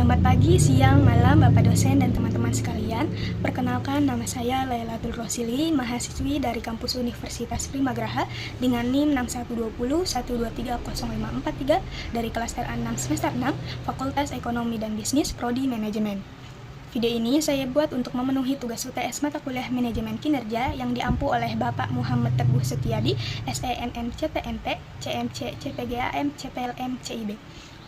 Selamat pagi, siang, malam Bapak dosen dan teman-teman sekalian. Perkenalkan, nama saya Lailatul Rosili, mahasiswi dari kampus Universitas Primagraha dengan NIM 6120123053 dari kelas R6 semester 6, Fakultas Ekonomi dan Bisnis, Prodi Manajemen. Video ini saya buat untuk memenuhi tugas UTS mata kuliah Manajemen Kinerja yang diampu oleh Bapak Muhammad Teguh Setiadi, SENM CPNT, CMC, CPGAM, CPLM, CIB.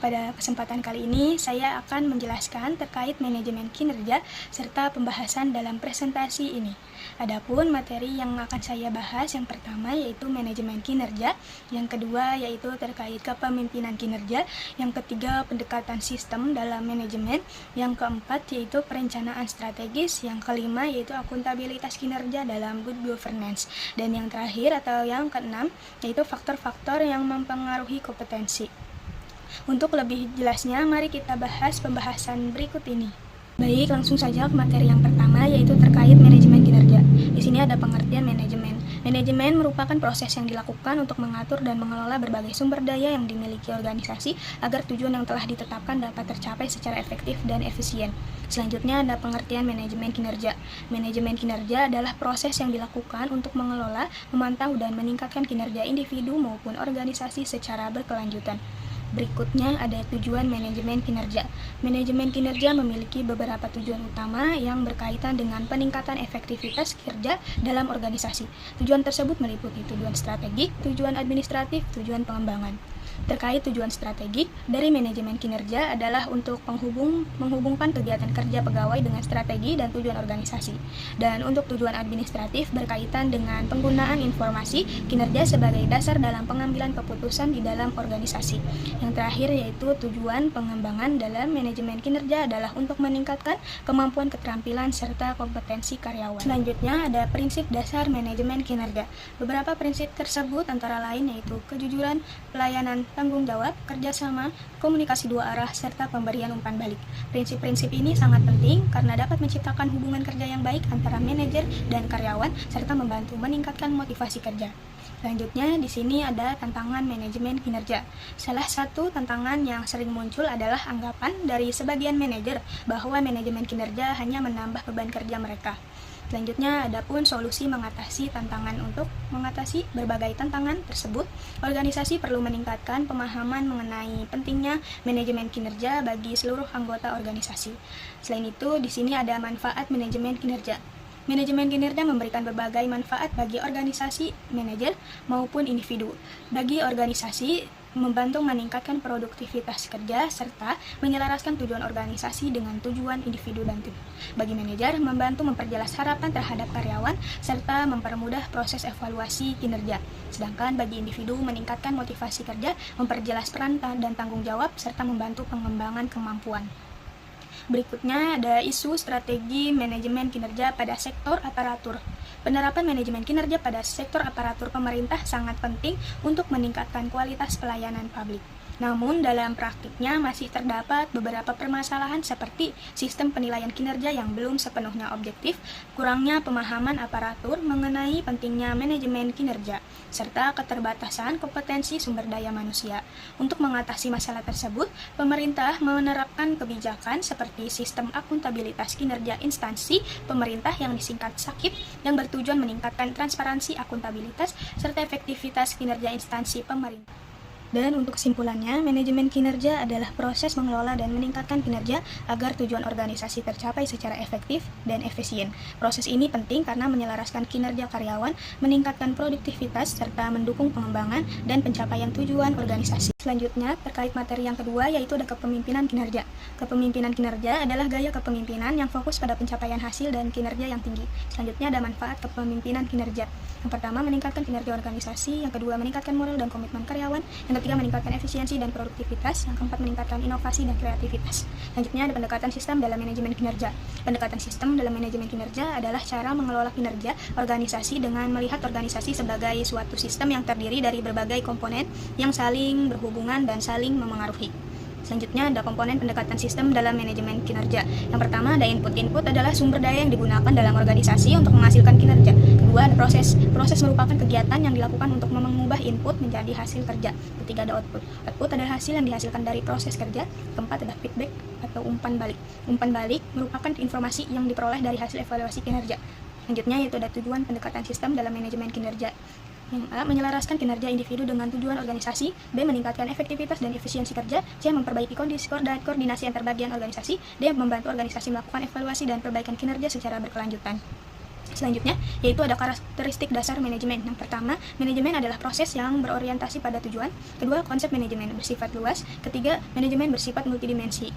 Pada kesempatan kali ini, saya akan menjelaskan terkait manajemen kinerja serta pembahasan dalam presentasi ini. Adapun materi yang akan saya bahas yang pertama yaitu manajemen kinerja, yang kedua yaitu terkait kepemimpinan kinerja, yang ketiga pendekatan sistem dalam manajemen, yang keempat yaitu perencanaan strategis, yang kelima yaitu akuntabilitas kinerja dalam good governance, dan yang terakhir atau yang keenam yaitu faktor-faktor yang mempengaruhi kompetensi. Untuk lebih jelasnya, mari kita bahas pembahasan berikut ini. Baik, langsung saja ke materi yang pertama, yaitu terkait manajemen kinerja. Di sini ada pengertian manajemen. Manajemen merupakan proses yang dilakukan untuk mengatur dan mengelola berbagai sumber daya yang dimiliki organisasi agar tujuan yang telah ditetapkan dapat tercapai secara efektif dan efisien. Selanjutnya ada pengertian manajemen kinerja. Manajemen kinerja adalah proses yang dilakukan untuk mengelola, memantau, dan meningkatkan kinerja individu maupun organisasi secara berkelanjutan. Berikutnya ada tujuan manajemen kinerja. Manajemen kinerja memiliki beberapa tujuan utama yang berkaitan dengan peningkatan efektivitas kerja dalam organisasi. Tujuan tersebut meliputi tujuan strategik, tujuan administratif, tujuan pengembangan. Terkait tujuan strategik, dari manajemen kinerja adalah untuk menghubungkan kegiatan kerja pegawai dengan strategi dan tujuan organisasi. Dan untuk tujuan administratif berkaitan dengan penggunaan informasi kinerja sebagai dasar dalam pengambilan keputusan di dalam organisasi. Yang terakhir yaitu tujuan pengembangan dalam manajemen kinerja adalah untuk meningkatkan kemampuan keterampilan serta kompetensi karyawan. Selanjutnya ada prinsip dasar manajemen kinerja. Beberapa prinsip tersebut antara lain yaitu kejujuran, pelayanan, tanggung jawab, kerjasama, komunikasi dua arah, serta pemberian umpan balik. Prinsip-prinsip ini sangat penting karena dapat menciptakan hubungan kerja yang baik antara manajer dan karyawan, serta membantu meningkatkan motivasi kerja. Selanjutnya, di sini ada tantangan manajemen kinerja. Salah satu tantangan yang sering muncul adalah anggapan dari sebagian manajer bahwa manajemen kinerja hanya menambah beban kerja mereka. Selanjutnya, adapun solusi mengatasi tantangan. Untuk mengatasi berbagai tantangan tersebut, organisasi perlu meningkatkan pemahaman mengenai pentingnya manajemen kinerja bagi seluruh anggota organisasi. Selain itu, di sini ada manfaat manajemen kinerja. Manajemen kinerja memberikan berbagai manfaat bagi organisasi, manajer, maupun individu. Bagi organisasi, membantu meningkatkan produktivitas kerja serta menyelaraskan tujuan organisasi dengan tujuan individu dan tim. Bagi manajer, membantu memperjelas harapan terhadap karyawan serta mempermudah proses evaluasi kinerja. Sedangkan bagi individu, meningkatkan motivasi kerja, memperjelas peran dan tanggung jawab serta membantu pengembangan kemampuan. Berikutnya ada isu strategi manajemen kinerja pada sektor aparatur. Penerapan manajemen kinerja pada sektor aparatur pemerintah sangat penting untuk meningkatkan kualitas pelayanan publik. Namun, dalam praktiknya masih terdapat beberapa permasalahan seperti sistem penilaian kinerja yang belum sepenuhnya objektif, kurangnya pemahaman aparatur mengenai pentingnya manajemen kinerja, serta keterbatasan kompetensi sumber daya manusia. Untuk mengatasi masalah tersebut, pemerintah menerapkan kebijakan seperti sistem akuntabilitas kinerja instansi pemerintah yang disingkat SAKIP, yang bertujuan meningkatkan transparansi akuntabilitas serta efektivitas kinerja instansi pemerintah. Dan untuk kesimpulannya, manajemen kinerja adalah proses mengelola dan meningkatkan kinerja agar tujuan organisasi tercapai secara efektif dan efisien. Proses ini penting karena menyelaraskan kinerja karyawan, meningkatkan produktivitas, serta mendukung pengembangan dan pencapaian tujuan organisasi. Selanjutnya, terkait materi yang kedua yaitu ada kepemimpinan kinerja. Kepemimpinan kinerja adalah gaya kepemimpinan yang fokus pada pencapaian hasil dan kinerja yang tinggi. Selanjutnya ada manfaat kepemimpinan kinerja. Yang pertama, meningkatkan kinerja organisasi. Yang kedua, meningkatkan moral dan komitmen karyawan. Yang ketiga, meningkatkan efisiensi dan produktivitas. Yang keempat, meningkatkan inovasi dan kreativitas. Selanjutnya ada pendekatan sistem dalam manajemen kinerja. Pendekatan sistem dalam manajemen kinerja adalah cara mengelola kinerja organisasi dengan melihat organisasi sebagai suatu sistem yang terdiri dari berbagai komponen yang saling berhubungan dan saling memengaruhi. Selanjutnya ada komponen pendekatan sistem dalam manajemen kinerja. Yang pertama ada input. Input adalah sumber daya yang digunakan dalam organisasi untuk menghasilkan kinerja. Kedua ada proses. Proses merupakan kegiatan yang dilakukan untuk mengubah input menjadi hasil kerja. Ketiga ada output. Output adalah hasil yang dihasilkan dari proses kerja. Keempat ada feedback atau umpan balik. Umpan balik merupakan informasi yang diperoleh dari hasil evaluasi kinerja. Selanjutnya yaitu ada tujuan pendekatan sistem dalam manajemen kinerja. Yang A. Menyelaraskan kinerja individu dengan tujuan organisasi. B. Meningkatkan efektivitas dan efisiensi kerja. C. Memperbaiki kondisi dan koordinasi antar bagian organisasi. D. Membantu organisasi melakukan evaluasi dan perbaikan kinerja secara berkelanjutan. Selanjutnya, yaitu ada karakteristik dasar manajemen. Yang pertama, manajemen adalah proses yang berorientasi pada tujuan. Kedua, konsep manajemen bersifat luas. Ketiga, manajemen bersifat multidimensi.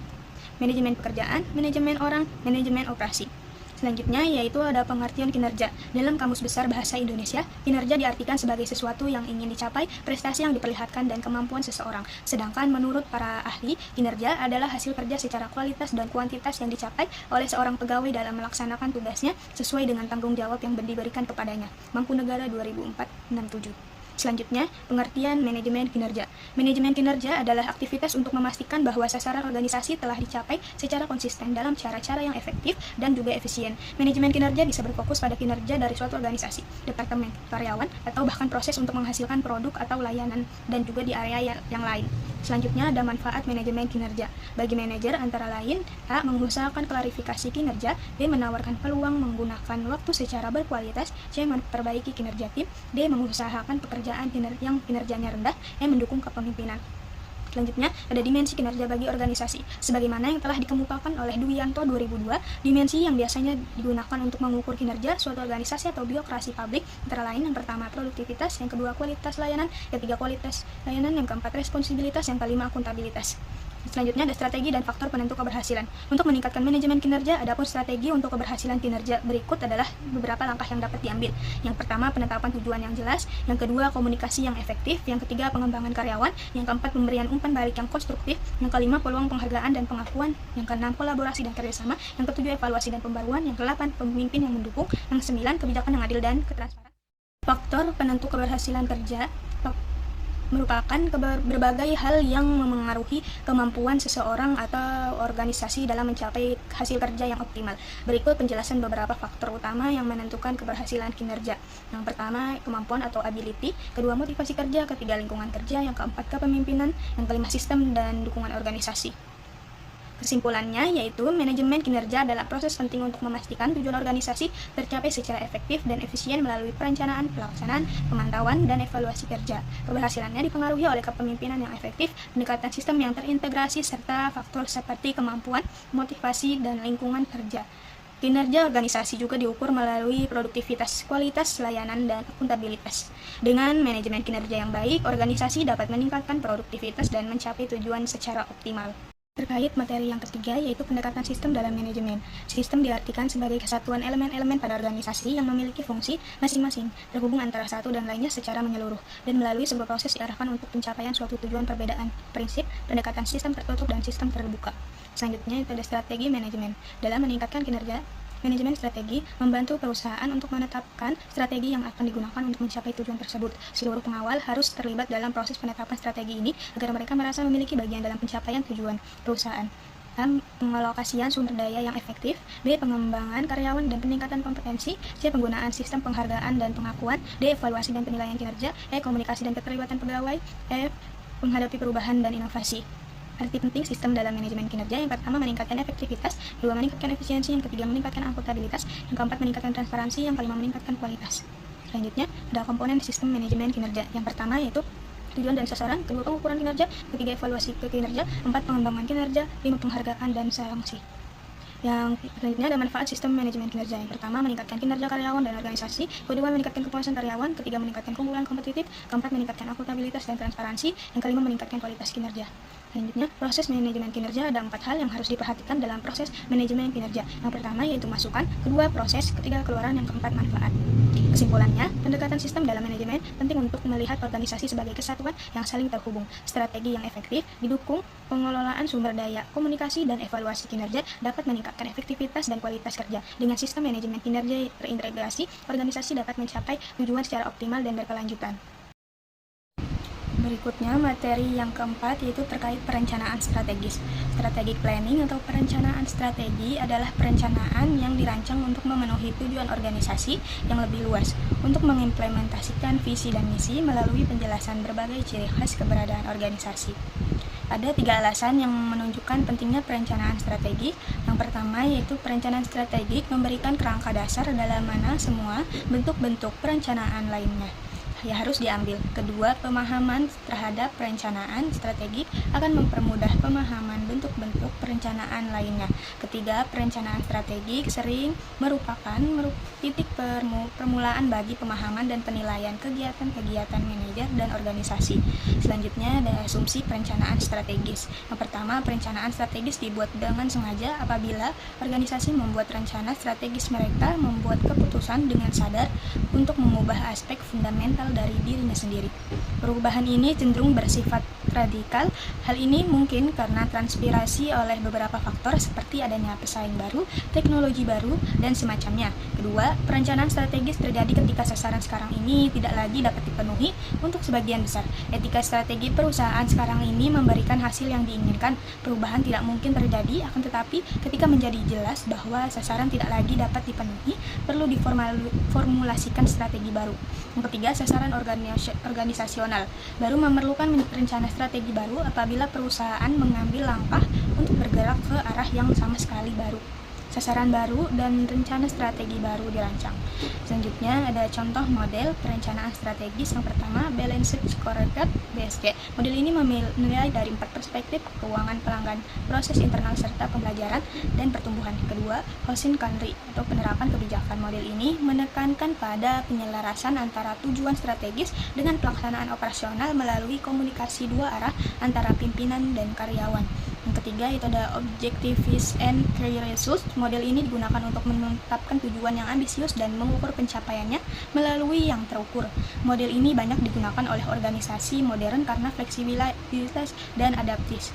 Manajemen pekerjaan, manajemen orang, manajemen operasi. Selanjutnya yaitu ada pengertian kinerja. Dalam Kamus Besar Bahasa Indonesia, kinerja diartikan sebagai sesuatu yang ingin dicapai, prestasi yang diperlihatkan, dan kemampuan seseorang. Sedangkan menurut para ahli, kinerja adalah hasil kerja secara kualitas dan kuantitas yang dicapai oleh seorang pegawai dalam melaksanakan tugasnya sesuai dengan tanggung jawab yang diberikan kepadanya. Mangkunegara 2004-67. Selanjutnya, pengertian manajemen kinerja. Manajemen kinerja adalah aktivitas untuk memastikan bahwa sasaran organisasi telah dicapai secara konsisten dalam cara-cara yang efektif dan juga efisien. Manajemen kinerja bisa berfokus pada kinerja dari suatu organisasi, departemen, karyawan, atau bahkan proses untuk menghasilkan produk atau layanan dan juga di area yang lain. Selanjutnya ada manfaat manajemen kinerja. Bagi manajer antara lain, A. Mengusahakan klarifikasi kinerja. B. Menawarkan peluang menggunakan waktu secara berkualitas. C. Memperbaiki kinerja tim. D. Mengusahakan pekerjaan yang kinerjanya rendah. E. Mendukung kepemimpinan. Selanjutnya, ada dimensi kinerja bagi organisasi. Sebagaimana yang telah dikemukakan oleh Duyanto 2002, dimensi yang biasanya digunakan untuk mengukur kinerja suatu organisasi atau birokrasi publik, antara lain yang pertama produktivitas, yang kedua kualitas layanan, yang ketiga kualitas layanan, yang keempat responsibilitas, yang kelima akuntabilitas. Selanjutnya ada strategi dan faktor penentu keberhasilan. Untuk meningkatkan manajemen kinerja, adapun strategi untuk keberhasilan kinerja berikut adalah beberapa langkah yang dapat diambil. Yang pertama, penetapan tujuan yang jelas. Yang kedua, komunikasi yang efektif. Yang ketiga, pengembangan karyawan. Yang keempat, pemberian umpan balik yang konstruktif. Yang kelima, peluang penghargaan dan pengakuan. Yang keenam, kolaborasi dan kerjasama. Yang ketujuh, evaluasi dan pembaruan. Yang kedelapan, pemimpin yang mendukung. Yang sembilan, kebijakan yang adil dan ketransparan. Faktor penentu keberhasilan kerja merupakan berbagai hal yang memengaruhi kemampuan seseorang atau organisasi dalam mencapai hasil kerja yang optimal. Berikut penjelasan beberapa faktor utama yang menentukan keberhasilan kinerja. Yang pertama, kemampuan atau ability. Kedua, motivasi kerja. Ketiga, lingkungan kerja. Yang keempat, kepemimpinan. Yang kelima, sistem dan dukungan organisasi. Kesimpulannya yaitu manajemen kinerja adalah proses penting untuk memastikan tujuan organisasi tercapai secara efektif dan efisien melalui perencanaan, pelaksanaan, pemantauan, dan evaluasi kerja. Keberhasilannya dipengaruhi oleh kepemimpinan yang efektif, pendekatan sistem yang terintegrasi, serta faktor seperti kemampuan, motivasi, dan lingkungan kerja. Kinerja organisasi juga diukur melalui produktivitas, kualitas layanan, dan akuntabilitas. Dengan manajemen kinerja yang baik, organisasi dapat meningkatkan produktivitas dan mencapai tujuan secara optimal. Terkait materi yang ketiga, yaitu pendekatan sistem dalam manajemen. Sistem diartikan sebagai kesatuan elemen-elemen pada organisasi yang memiliki fungsi masing-masing, terhubung antara satu dan lainnya secara menyeluruh, dan melalui sebuah proses diarahkan untuk pencapaian suatu tujuan perbedaan, prinsip, pendekatan sistem tertutup dan sistem terbuka. Selanjutnya, itu ada strategi manajemen. Dalam meningkatkan kinerja, manajemen strategi membantu perusahaan untuk menetapkan strategi yang akan digunakan untuk mencapai tujuan tersebut. Seluruh pengawal harus terlibat dalam proses penetapan strategi ini agar mereka merasa memiliki bagian dalam pencapaian tujuan perusahaan. A. Pengalokasian sumber daya yang efektif. B. Pengembangan karyawan dan peningkatan kompetensi. C. Penggunaan sistem penghargaan dan pengakuan. D. Evaluasi dan penilaian kinerja. E. Komunikasi dan keterlibatan pegawai. F. Menghadapi perubahan dan inovasi. Arti penting sistem dalam manajemen kinerja: yang pertama, meningkatkan efektivitas. Kedua, meningkatkan efisiensi. Yang ketiga, meningkatkan akuntabilitas. Yang keempat, meningkatkan transparansi. Yang kelima, meningkatkan kualitas. Selanjutnya, ada komponen sistem manajemen kinerja. Yang pertama yaitu tujuan dan sasaran. Kedua, pengukuran kinerja. Ketiga, evaluasi ke kinerja. Empat, pengembangan kinerja. Lima, penghargaan dan sanksi. Yang selanjutnya ada manfaat sistem manajemen kinerja. Yang pertama, meningkatkan kinerja karyawan dan organisasi. Kedua, meningkatkan kepuasan karyawan. Ketiga, meningkatkan keunggulan kompetitif. Keempat, meningkatkan akuntabilitas dan transparansi. Yang kelima, meningkatkan kualitas kinerja. Selanjutnya, proses manajemen kinerja. Ada 4 hal yang harus diperhatikan dalam proses manajemen kinerja. Yang pertama yaitu masukan, kedua proses, ketiga keluaran, yang keempat manfaat. Kesimpulannya, pendekatan sistem dalam manajemen penting untuk melihat organisasi sebagai kesatuan yang saling terhubung. Strategi yang efektif didukung pengelolaan sumber daya, komunikasi, dan evaluasi kinerja dapat meningkatkan efektivitas dan kualitas kerja. Dengan sistem manajemen kinerja terintegrasi, organisasi dapat mencapai tujuan secara optimal dan berkelanjutan. Berikutnya, materi yang keempat yaitu terkait perencanaan strategis. Strategic planning atau perencanaan strategi adalah perencanaan yang dirancang untuk memenuhi tujuan organisasi yang lebih luas, untuk mengimplementasikan visi dan misi melalui penjelasan berbagai ciri khas keberadaan organisasi. Ada 3 alasan yang menunjukkan pentingnya perencanaan strategi. Yang pertama yaitu perencanaan strategik memberikan kerangka dasar dalam mana semua bentuk-bentuk perencanaan lainnya harus diambil. Kedua, pemahaman terhadap perencanaan strategik akan mempermudah pemahaman bentuk-bentuk perencanaan lainnya. Ketiga, perencanaan strategik sering merupakan titik permulaan bagi pemahaman dan penilaian kegiatan-kegiatan manajer dan organisasi. Selanjutnya ada asumsi perencanaan strategis. Yang pertama, perencanaan strategis dibuat dengan sengaja apabila organisasi membuat rencana strategis. Mereka membuat keputusan dengan sadar untuk mengubah aspek fundamental dari dirinya sendiri. Perubahan ini cenderung bersifat radikal. Hal ini mungkin karena transpirasi oleh beberapa faktor seperti adanya pesaing baru, teknologi baru, dan semacamnya. Kedua, perencanaan strategis terjadi ketika sasaran sekarang ini tidak lagi dapat dipenuhi untuk sebagian besar. Etika strategi perusahaan sekarang ini memberikan hasil yang diinginkan. Perubahan tidak mungkin terjadi, akan tetapi ketika menjadi jelas bahwa sasaran tidak lagi dapat dipenuhi, perlu diformulasikan strategi baru. Yang ketiga, sasaran organisasional baru memerlukan rencana strategi baru apabila perusahaan mengambil langkah untuk bergerak ke arah yang sama sekali baru. Sasaran baru dan rencana strategi baru dirancang. Selanjutnya ada contoh model perencanaan strategis. Yang pertama, Balanced Scorecard (BSC). Model ini menilai dari 4 perspektif: keuangan pelanggan, proses internal serta pembelajaran dan pertumbuhan. Kedua, Hoshin Kanri atau penerapan kebijakan. Model ini menekankan pada penyelarasan antara tujuan strategis dengan pelaksanaan operasional melalui komunikasi 2 arah antara pimpinan dan karyawan. Yang ketiga itu ada Objectives and Key Results. Model ini digunakan untuk menetapkan tujuan yang ambisius dan mengukur pencapaiannya melalui yang terukur. Model ini banyak digunakan oleh organisasi modern karena fleksibilitas dan adaptif.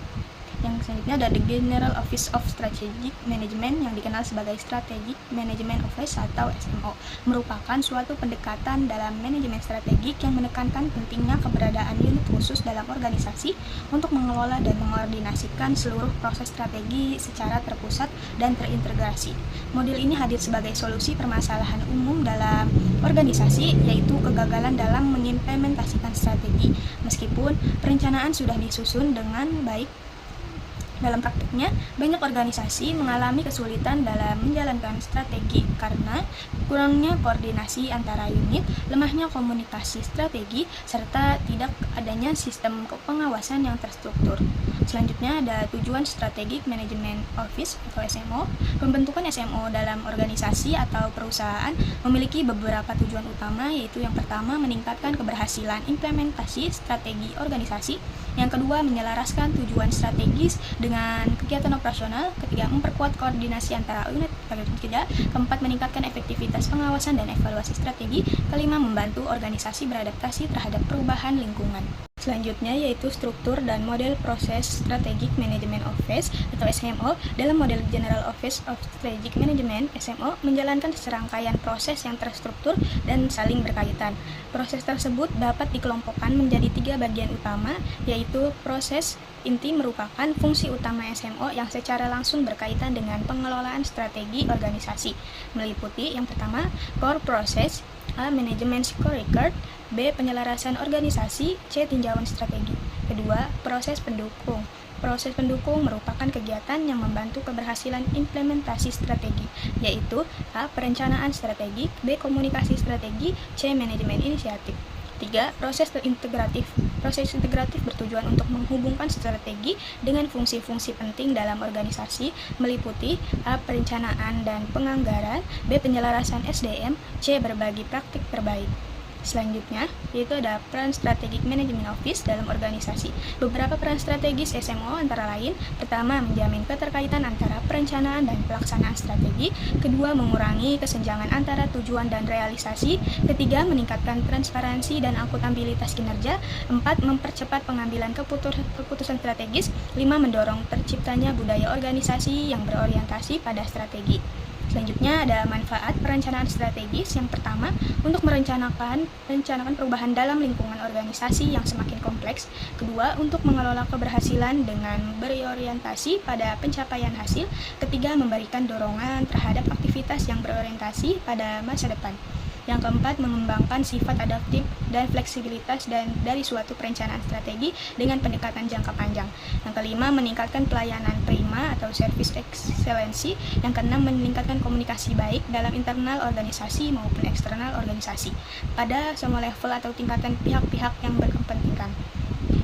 Yang selanjutnya ada The General Office of Strategic Management yang dikenal sebagai Strategic Management Office atau SMO, merupakan suatu pendekatan dalam manajemen strategik yang menekankan pentingnya keberadaan unit khusus dalam organisasi untuk mengelola dan mengkoordinasikan seluruh proses strategi secara terpusat dan terintegrasi. Model ini hadir sebagai solusi permasalahan umum dalam organisasi, yaitu kegagalan dalam mengimplementasikan strategi. Meskipun perencanaan sudah disusun dengan baik, dalam praktiknya, banyak organisasi mengalami kesulitan dalam menjalankan strategi karena kurangnya koordinasi antara unit, lemahnya komunikasi strategi, serta tidak adanya sistem pengawasan yang terstruktur. Selanjutnya ada tujuan Strategic Management Office atau SMO. Pembentukan SMO dalam organisasi atau perusahaan memiliki beberapa tujuan utama, yaitu yang pertama meningkatkan keberhasilan implementasi strategi organisasi, yang kedua menyelaraskan tujuan strategis dengan kegiatan operasional, ketiga memperkuat koordinasi antara unit, ketiga keempat meningkatkan efektivitas pengawasan dan evaluasi strategi, kelima membantu organisasi beradaptasi terhadap perubahan lingkungan. Selanjutnya yaitu struktur dan model proses Strategic Management Office atau SMO. Dalam model General Office of Strategic Management (SMO) menjalankan serangkaian proses yang terstruktur dan saling berkaitan. Proses tersebut dapat dikelompokkan menjadi 3 bagian utama, yaitu proses inti merupakan fungsi utama SMO yang secara langsung berkaitan dengan pengelolaan strategi organisasi, meliputi yang pertama core process, A. Manajemen scorecard, B. Penyelarasan organisasi, C. Tinjauan strategi. Kedua, proses pendukung. Proses pendukung merupakan kegiatan yang membantu keberhasilan implementasi strategi, yaitu A. Perencanaan strategi, B. Komunikasi strategi, C. Manajemen inisiatif. 3. Proses integratif. Proses integratif bertujuan untuk menghubungkan strategi dengan fungsi-fungsi penting dalam organisasi, meliputi A. Perencanaan dan penganggaran, B. Penyelarasan SDM, C. Berbagi praktik terbaik. Selanjutnya, yaitu ada peran Strategic Management Office dalam organisasi. Beberapa peran strategis SMO antara lain, pertama, menjamin keterkaitan antara perencanaan dan pelaksanaan strategi, kedua, mengurangi kesenjangan antara tujuan dan realisasi, ketiga, meningkatkan transparansi dan akuntabilitas kinerja, empat, mempercepat pengambilan keputusan strategis, lima, mendorong terciptanya budaya organisasi yang berorientasi pada strategi. Selanjutnya ada manfaat perencanaan strategis. Yang pertama, untuk merencanakan perubahan dalam lingkungan organisasi yang semakin kompleks. Kedua, untuk mengelola keberhasilan dengan berorientasi pada pencapaian hasil. Ketiga, memberikan dorongan terhadap aktivitas yang berorientasi pada masa depan. Yang keempat, mengembangkan sifat adaptif dan fleksibilitas dari suatu perencanaan strategi dengan pendekatan jangka panjang. Yang kelima, meningkatkan pelayanan prima atau service excellency. Yang keenam, meningkatkan komunikasi baik dalam internal organisasi maupun eksternal organisasi pada semua level atau tingkatan pihak-pihak yang berkepentingan.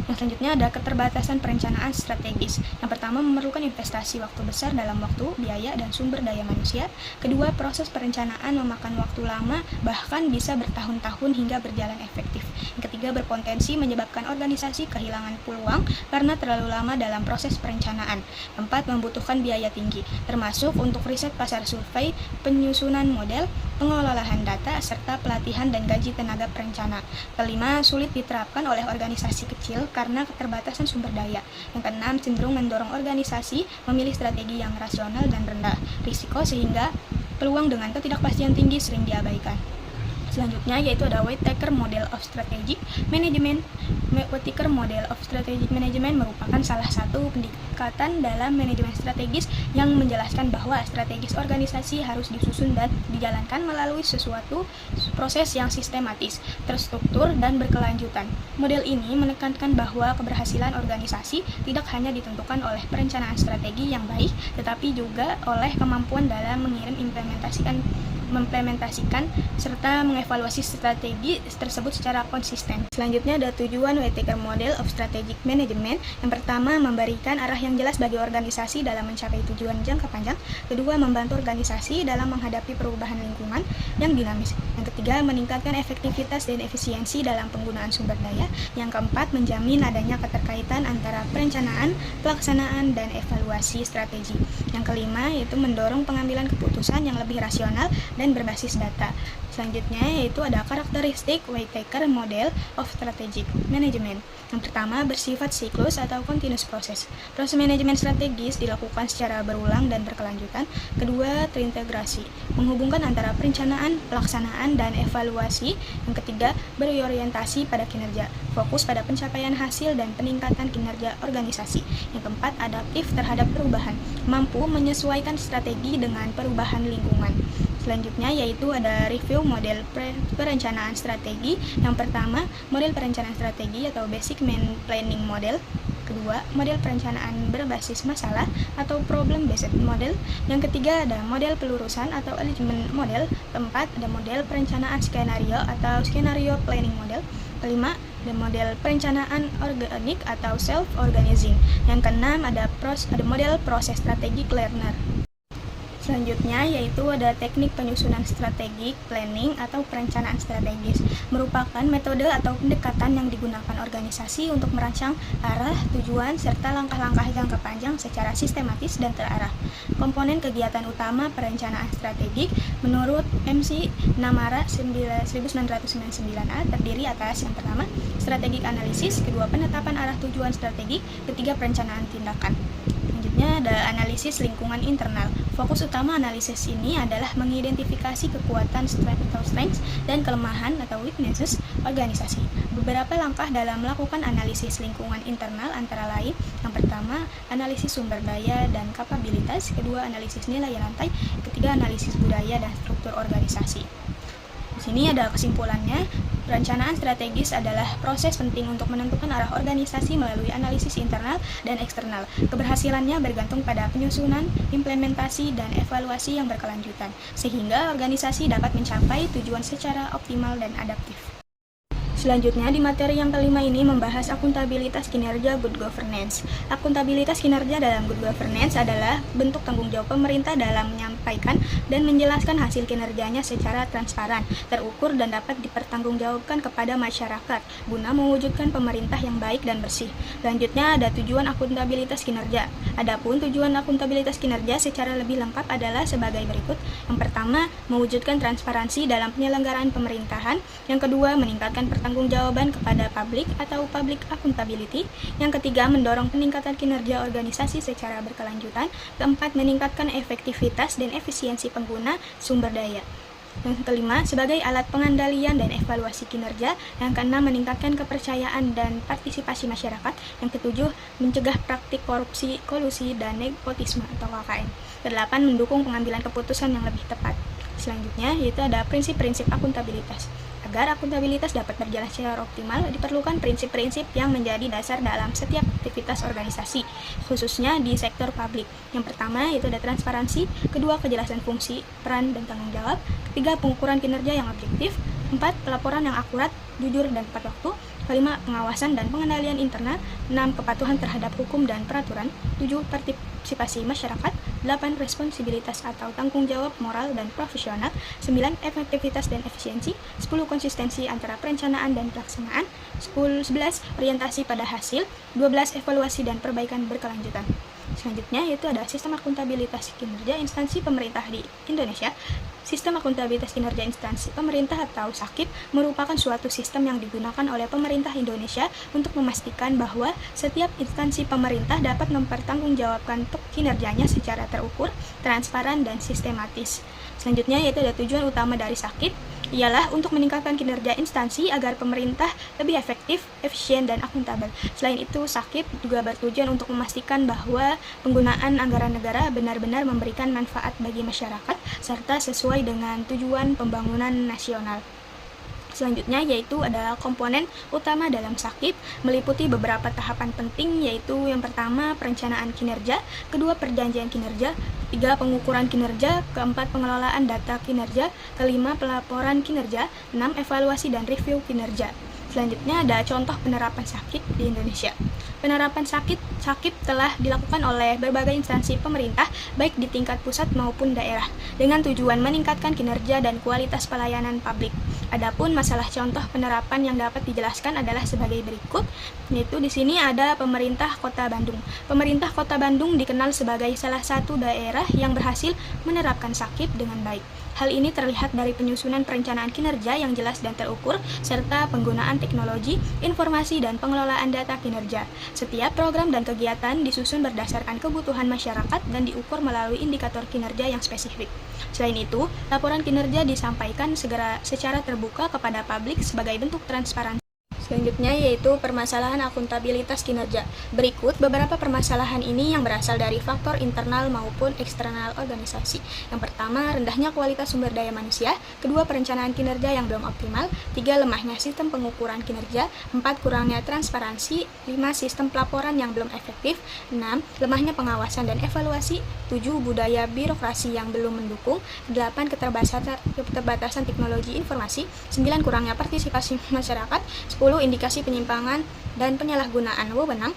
Yang selanjutnya ada keterbatasan perencanaan strategis. Yang pertama, memerlukan investasi waktu besar dalam waktu, biaya, dan sumber daya manusia. Kedua, proses perencanaan memakan waktu lama, bahkan bisa bertahun-tahun hingga berjalan efektif. Yang ketiga, berpotensi menyebabkan organisasi kehilangan peluang karena terlalu lama dalam proses perencanaan. Keempat, membutuhkan biaya tinggi, termasuk untuk riset pasar survei, penyusunan model, pengelolaan lahan data, serta pelatihan dan gaji tenaga perencana. Kelima, sulit diterapkan oleh organisasi kecil karena keterbatasan sumber daya. Yang keenam, cenderung mendorong organisasi memilih strategi yang rasional dan rendah risiko sehingga peluang dengan ketidakpastian tinggi sering diabaikan. Selanjutnya yaitu ada Whittaker Model of Strategic Management. Whittaker Model of Strategic Management merupakan salah satu pendekatan dalam manajemen strategis yang menjelaskan bahwa strategis organisasi harus disusun dan dijalankan melalui sesuatu proses yang sistematis, terstruktur, dan berkelanjutan. Model ini menekankan bahwa keberhasilan organisasi tidak hanya ditentukan oleh perencanaan strategi yang baik, tetapi juga oleh kemampuan dalam memplementasikan serta mengevaluasi strategi tersebut secara konsisten. Selanjutnya ada tujuan Whittaker Model of Strategic Management. Yang pertama, memberikan arah yang jelas bagi organisasi dalam mencapai tujuan jangka panjang. Kedua, membantu organisasi dalam menghadapi perubahan lingkungan yang dinamis. Yang ketiga, meningkatkan efektivitas dan efisiensi dalam penggunaan sumber daya. Yang keempat, menjamin adanya keterkaitan antara perencanaan, pelaksanaan, dan evaluasi strategi. Yang kelima, yaitu mendorong pengambilan keputusan yang lebih rasional dan berbasis data. Selanjutnya yaitu ada karakteristik Whittaker Model of Strategic Management. Yang pertama, bersifat siklus atau continuous process. Proses manajemen strategis dilakukan secara berulang dan berkelanjutan. Kedua, terintegrasi, menghubungkan antara perencanaan, pelaksanaan, dan evaluasi. Yang ketiga, berorientasi pada kinerja, fokus pada pencapaian hasil dan peningkatan kinerja organisasi. Yang keempat, adaptif terhadap perubahan, mampu menyesuaikan strategi dengan perubahan lingkungan. Selanjutnya yaitu ada review model perencanaan strategi. Yang pertama, model perencanaan strategi atau Basic Planning Model. Kedua, model perencanaan berbasis masalah atau Problem Based Model. Yang ketiga ada model pelurusan atau Alignment Model. Keempat, ada model perencanaan skenario atau Scenario Planning Model. Kelima, ada model perencanaan organik atau Self-Organizing. Yang keenam, ada model proses strategic learner. Selanjutnya yaitu ada teknik penyusunan strategik planning atau perencanaan strategis, merupakan metode atau pendekatan yang digunakan organisasi untuk merancang arah, tujuan, serta langkah-langkah jangka panjang secara sistematis dan terarah. Komponen kegiatan utama perencanaan strategik menurut MC Namara 1999A terdiri atas yang pertama, strategic analisis, kedua penetapan arah tujuan strategik, ketiga perencanaan tindakan. Selanjutnya ada analisis lingkungan internal. Fokus utama analisis ini adalah mengidentifikasi kekuatan strengths dan kelemahan atau weaknesses organisasi. Beberapa langkah dalam melakukan analisis lingkungan internal antara lain: yang pertama, analisis sumber daya dan kapabilitas, kedua, analisis nilai rantai, ketiga, analisis budaya dan struktur organisasi. Di sini ada kesimpulannya. Perencanaan strategis adalah proses penting untuk menentukan arah organisasi melalui analisis internal dan eksternal. Keberhasilannya bergantung pada penyusunan, implementasi, dan evaluasi yang berkelanjutan, sehingga organisasi dapat mencapai tujuan secara optimal dan adaptif. Selanjutnya, di materi yang kelima ini membahas akuntabilitas kinerja good governance. Akuntabilitas kinerja dalam good governance adalah bentuk tanggung jawab pemerintah dalam menyampaikan dan menjelaskan hasil kinerjanya secara transparan, terukur, dan dapat dipertanggungjawabkan kepada masyarakat guna mewujudkan pemerintah yang baik dan bersih. Selanjutnya, ada tujuan akuntabilitas kinerja. Adapun tujuan akuntabilitas kinerja secara lebih lengkap adalah sebagai berikut. Yang pertama, mewujudkan transparansi dalam penyelenggaraan pemerintahan. Yang kedua, meningkatkan pertanggungjawab pertanggungjawaban kepada publik atau public accountability. Yang ketiga, mendorong peningkatan kinerja organisasi secara berkelanjutan. Keempat, meningkatkan efektivitas dan efisiensi pengguna sumber daya. Yang kelima, sebagai alat pengendalian dan evaluasi kinerja. Yang keenam, meningkatkan kepercayaan dan partisipasi masyarakat. Yang ketujuh, mencegah praktik korupsi, kolusi, dan nepotisme atau KKN. Kedelapan, mendukung pengambilan keputusan yang lebih tepat. Selanjutnya, yaitu ada prinsip-prinsip akuntabilitas. Agar akuntabilitas dapat berjalan secara optimal, diperlukan prinsip-prinsip yang menjadi dasar dalam setiap aktivitas organisasi, khususnya di sektor publik. Yang pertama, yaitu ada transparansi. Kedua, kejelasan fungsi, peran, dan tanggung jawab. Ketiga, pengukuran kinerja yang objektif. Empat, pelaporan yang akurat, jujur, dan tepat waktu. Kelima, pengawasan dan pengendalian internal. 6, kepatuhan terhadap hukum dan peraturan. 7, partisipasi masyarakat. 8, responsibilitas atau tanggung jawab moral dan profesional. 9, efektivitas dan efisiensi. 10, konsistensi antara perencanaan dan pelaksanaan. 11, orientasi pada hasil. 12, evaluasi dan perbaikan berkelanjutan. Selanjutnya yaitu ada sistem akuntabilitas kinerja instansi pemerintah di Indonesia. Sistem akuntabilitas kinerja instansi pemerintah atau SAKIP merupakan suatu sistem yang digunakan oleh pemerintah Indonesia untuk memastikan bahwa setiap instansi pemerintah dapat mempertanggungjawabkan kinerjanya secara terukur, transparan, dan sistematis. Selanjutnya yaitu ada tujuan utama dari SAKIP, ialah untuk meningkatkan kinerja instansi agar pemerintah lebih efektif, efisien, dan akuntabel. Selain itu, SAKIP juga bertujuan untuk memastikan bahwa penggunaan anggaran negara benar-benar memberikan manfaat bagi masyarakat serta sesuai dengan tujuan pembangunan nasional. Selanjutnya yaitu ada komponen utama dalam SAKIP, meliputi beberapa tahapan penting, yaitu yang pertama perencanaan kinerja, kedua perjanjian kinerja, ketiga pengukuran kinerja, keempat pengelolaan data kinerja, kelima pelaporan kinerja, 6 evaluasi dan review kinerja. Selanjutnya ada contoh penerapan SAKIP di Indonesia. Penerapan SAKIP telah dilakukan oleh berbagai instansi pemerintah, baik di tingkat pusat maupun daerah, dengan tujuan meningkatkan kinerja dan kualitas pelayanan publik. Adapun masalah contoh penerapan yang dapat dijelaskan adalah sebagai berikut, yaitu di sini ada pemerintah Kota Bandung. Pemerintah Kota Bandung dikenal sebagai salah satu daerah yang berhasil menerapkan SAKIP dengan baik. Hal ini terlihat dari penyusunan perencanaan kinerja yang jelas dan terukur, serta penggunaan teknologi, informasi, dan pengelolaan data kinerja. Setiap program dan kegiatan disusun berdasarkan kebutuhan masyarakat dan diukur melalui indikator kinerja yang spesifik. Selain itu, laporan kinerja disampaikan secara terbuka kepada publik sebagai bentuk transparansi. Selanjutnya yaitu permasalahan akuntabilitas kinerja. Berikut beberapa permasalahan ini yang berasal dari faktor internal maupun eksternal organisasi. Yang pertama, rendahnya kualitas sumber daya manusia. Kedua, perencanaan kinerja yang belum optimal. 3, lemahnya sistem pengukuran kinerja. 4, kurangnya transparansi. 5, sistem pelaporan yang belum efektif. 6, lemahnya pengawasan dan evaluasi. 7, budaya birokrasi yang belum mendukung. 8, keterbatasan teknologi informasi. 9, kurangnya partisipasi masyarakat. 10, indikasi penyimpangan dan penyalahgunaan wewenang.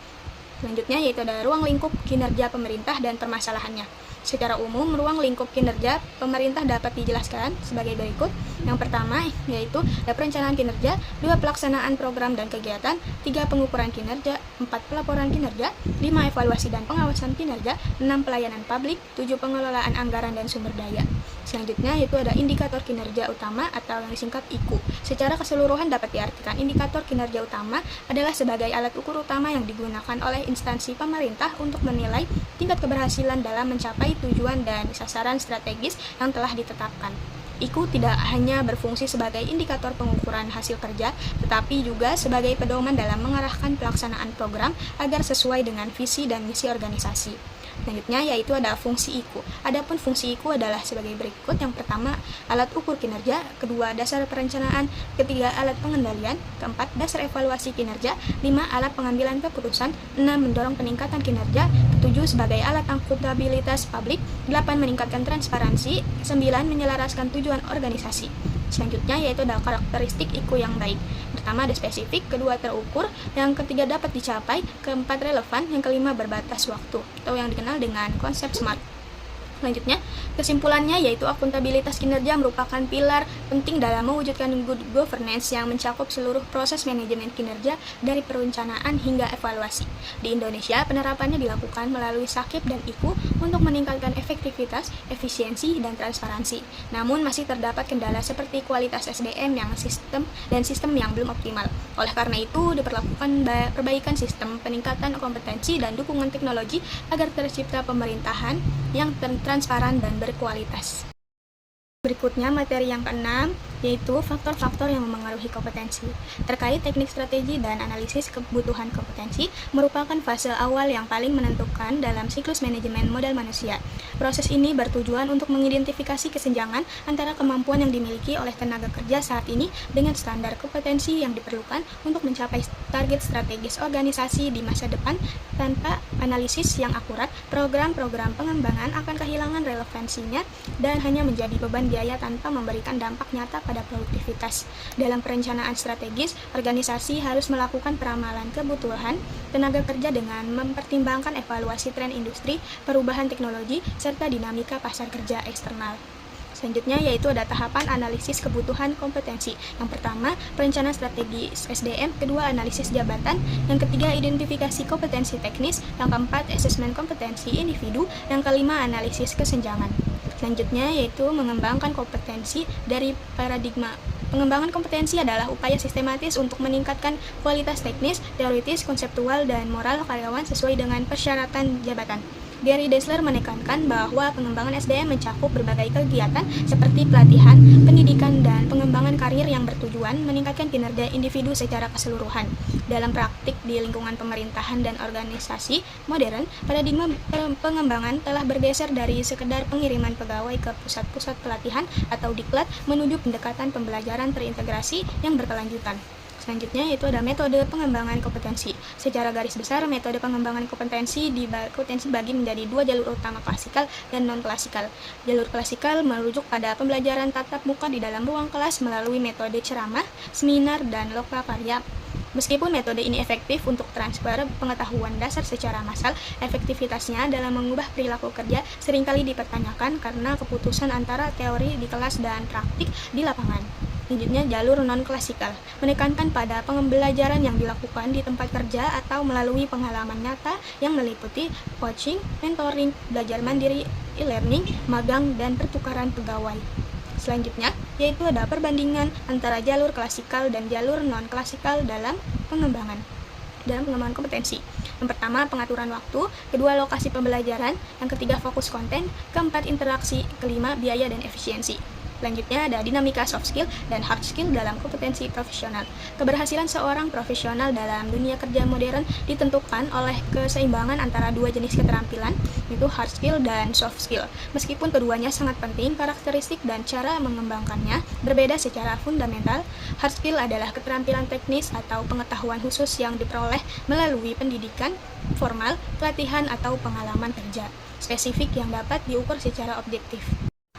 Selanjutnya yaitu ada ruang lingkup kinerja pemerintah dan permasalahannya. Secara umum, ruang lingkup kinerja pemerintah dapat dijelaskan sebagai berikut. Yang pertama yaitu ada perencanaan kinerja, 2, pelaksanaan program dan kegiatan, 3, pengukuran kinerja, 4, pelaporan kinerja, 5, evaluasi dan pengawasan kinerja, 6, pelayanan publik, 7, pengelolaan anggaran dan sumber daya. Selanjutnya yaitu ada indikator kinerja utama atau yang disingkat IKU. Secara keseluruhan dapat diartikan indikator kinerja utama adalah sebagai alat ukur utama yang digunakan oleh instansi pemerintah untuk menilai tingkat keberhasilan dalam mencapai tujuan dan sasaran strategis yang telah ditetapkan. IKU tidak hanya berfungsi sebagai indikator pengukuran hasil kerja, tetapi juga sebagai pedoman dalam mengarahkan pelaksanaan program agar sesuai dengan visi dan misi organisasi. Selanjutnya yaitu ada fungsi IKU. Adapun fungsi IKU adalah sebagai berikut. Yang pertama, alat ukur kinerja. Kedua, dasar perencanaan. Ketiga, alat pengendalian. Keempat, dasar evaluasi kinerja. 5, alat pengambilan keputusan. 6, mendorong peningkatan kinerja. 7, sebagai alat akuntabilitas publik. 8, meningkatkan transparansi. 9, menyelaraskan tujuan organisasi. Selanjutnya yaitu ada karakteristik IKU yang baik. Pertama ada spesifik, kedua terukur, yang ketiga dapat dicapai, keempat relevan, yang kelima berbatas waktu atau yang dikenal dengan konsep SMART. Selanjutnya, kesimpulannya yaitu akuntabilitas kinerja merupakan pilar penting dalam mewujudkan good governance yang mencakup seluruh proses manajemen kinerja dari perencanaan hingga evaluasi. Di Indonesia, penerapannya dilakukan melalui SAKIP dan IKU untuk meningkatkan efektivitas, efisiensi, dan transparansi. Namun masih terdapat kendala seperti kualitas SDM dan sistem yang belum optimal. Oleh karena itu, diperlakukan perbaikan sistem, peningkatan kompetensi, dan dukungan teknologi agar tercipta pemerintahan yang transparan dan berkualitas. Berikutnya materi yang keenam, yaitu faktor-faktor yang memengaruhi kompetensi. Terkait teknik strategi dan analisis kebutuhan kompetensi, merupakan fase awal yang paling menentukan dalam siklus manajemen modal manusia. Proses ini bertujuan untuk mengidentifikasi kesenjangan antara kemampuan yang dimiliki oleh tenaga kerja saat ini dengan standar kompetensi yang diperlukan untuk mencapai target strategis organisasi di masa depan. Tanpa analisis yang akurat, program-program pengembangan akan kehilangan relevansinya dan hanya menjadi beban biaya tanpa memberikan dampak nyata pada produktivitas. Dalam perencanaan strategis, organisasi harus melakukan peramalan kebutuhan tenaga kerja dengan mempertimbangkan evaluasi tren industri, perubahan teknologi, serta dinamika pasar kerja eksternal. Selanjutnya yaitu ada tahapan analisis kebutuhan kompetensi. Yang pertama, perencanaan strategi SDM, kedua analisis jabatan, yang ketiga identifikasi kompetensi teknis, yang keempat asesmen kompetensi individu, yang kelima analisis kesenjangan. Selanjutnya yaitu mengembangkan kompetensi dari paradigma. Pengembangan kompetensi adalah upaya sistematis untuk meningkatkan kualitas teknis, teoritis, konseptual, dan moral karyawan sesuai dengan persyaratan jabatan. Gary Dessler menekankan bahwa pengembangan SDM mencakup berbagai kegiatan seperti pelatihan, pendidikan, dan pengembangan karir yang bertujuan meningkatkan kinerja individu secara keseluruhan. Dalam praktik di lingkungan pemerintahan dan organisasi modern, paradigma pengembangan telah bergeser dari sekedar pengiriman pegawai ke pusat-pusat pelatihan atau diklat menuju pendekatan pembelajaran terintegrasi yang berkelanjutan. Selanjutnya yaitu ada metode pengembangan kompetensi. Secara garis besar, metode pengembangan kompetensi dibagi menjadi dua jalur utama, klasikal dan non-klasikal. Jalur klasikal merujuk pada pembelajaran tatap muka di dalam ruang kelas melalui metode ceramah, seminar, dan lokakarya. Meskipun metode ini efektif untuk transfer pengetahuan dasar secara massal, efektivitasnya dalam mengubah perilaku kerja seringkali dipertanyakan karena keputusan antara teori di kelas dan praktik di lapangan. Selanjutnya jalur non-klasikal, menekankan pada pembelajaran yang dilakukan di tempat kerja atau melalui pengalaman nyata yang meliputi coaching, mentoring, belajar mandiri, e-learning, magang, dan pertukaran pegawai. Selanjutnya, yaitu ada perbandingan antara jalur klasikal dan jalur non-klasikal dalam pengembangan kompetensi. Yang pertama, pengaturan waktu, kedua, lokasi pembelajaran, yang ketiga, fokus konten, keempat, interaksi, kelima, biaya dan efisiensi. Selanjutnya ada dinamika soft skill dan hard skill dalam kompetensi profesional. Keberhasilan seorang profesional dalam dunia kerja modern ditentukan oleh keseimbangan antara dua jenis keterampilan, yaitu hard skill dan soft skill. Meskipun keduanya sangat penting, karakteristik dan cara mengembangkannya berbeda secara fundamental. Hard skill adalah keterampilan teknis atau pengetahuan khusus yang diperoleh melalui pendidikan formal, pelatihan, atau pengalaman kerja spesifik yang dapat diukur secara objektif.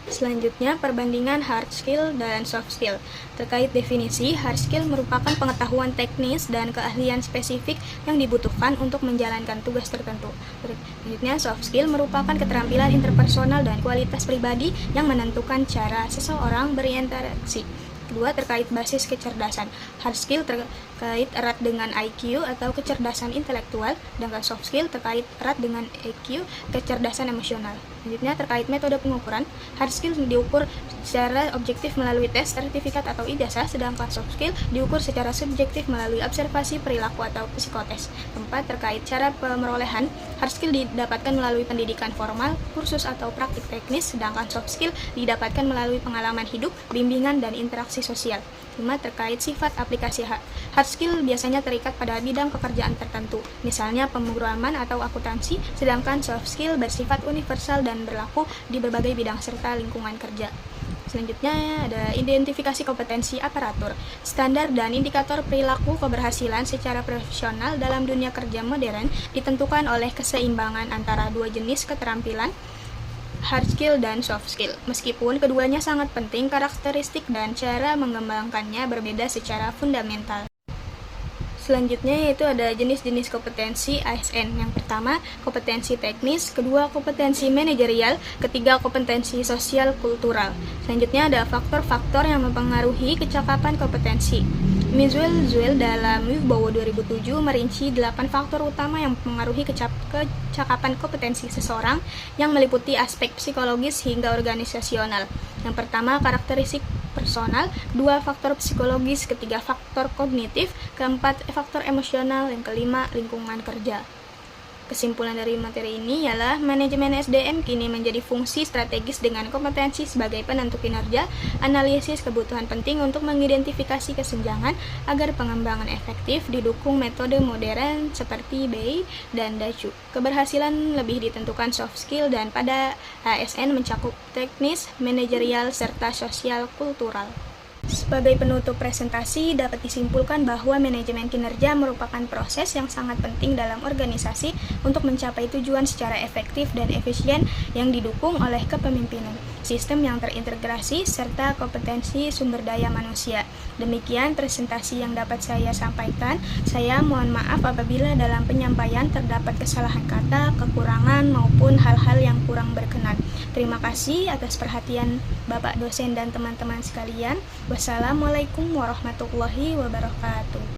Selanjutnya, perbandingan hard skill dan soft skill. Terkait definisi, hard skill merupakan pengetahuan teknis dan keahlian spesifik yang dibutuhkan untuk menjalankan tugas tertentu. Selanjutnya, soft skill merupakan keterampilan interpersonal dan kualitas pribadi yang menentukan cara seseorang berinteraksi. Kedua, terkait basis kecerdasan. Hard skill terkait erat dengan IQ atau kecerdasan intelektual, dan soft skill terkait erat dengan EQ, kecerdasan emosional. Selanjutnya, terkait metode pengukuran. Hard skill diukur secara objektif melalui tes, sertifikat, atau ijazah, sedangkan soft skill diukur secara subjektif melalui observasi perilaku atau psikotes. Keempat, terkait cara pemerolehan. Hard skill didapatkan melalui pendidikan formal, kursus atau praktik teknis, sedangkan soft skill didapatkan melalui pengalaman hidup, bimbingan, dan interaksi sosial. 5. Terkait sifat aplikasi hard skill biasanya terikat pada bidang pekerjaan tertentu, misalnya pemrograman atau akuntansi, sedangkan soft skill bersifat universal dan berlaku di berbagai bidang serta lingkungan kerja. Selanjutnya ada identifikasi kompetensi aparatur. Standar dan indikator perilaku keberhasilan secara profesional dalam dunia kerja modern ditentukan oleh keseimbangan antara dua jenis keterampilan, hard skill dan soft skill. Meskipun keduanya sangat penting, karakteristik dan cara mengembangkannya berbeda secara fundamental. Selanjutnya yaitu ada jenis-jenis kompetensi ASN. Yang pertama, kompetensi teknis, kedua kompetensi manajerial, ketiga kompetensi sosial kultural. Selanjutnya ada faktor-faktor yang mempengaruhi kecakapan kompetensi. Mizwell Zuel dalam Wibowo 2007 merinci 8 faktor utama yang mempengaruhi kecakapan kompetensi seseorang yang meliputi aspek psikologis hingga organisasional. Yang pertama, karakteristik personal, kedua faktor psikologis, ketiga faktor kognitif, keempat faktor emosional, yang kelima lingkungan kerja. Kesimpulan dari materi ini ialah manajemen SDM kini menjadi fungsi strategis dengan kompetensi sebagai penentu kinerja, analisis kebutuhan penting untuk mengidentifikasi kesenjangan agar pengembangan efektif didukung metode modern seperti BEI dan DACU. Keberhasilan lebih ditentukan soft skill dan pada ASN mencakup teknis, manajerial, serta sosial kultural. Sebagai penutup presentasi, dapat disimpulkan bahwa manajemen kinerja merupakan proses yang sangat penting dalam organisasi untuk mencapai tujuan secara efektif dan efisien yang didukung oleh kepemimpinan, sistem yang terintegrasi, serta kompetensi sumber daya manusia. Demikian presentasi yang dapat saya sampaikan. Saya mohon maaf apabila dalam penyampaian terdapat kesalahan kata, kekurangan, maupun hal-hal yang kurang berkenan. Terima kasih atas perhatian Bapak dosen dan teman-teman sekalian. Wassalamualaikum warahmatullahi wabarakatuh.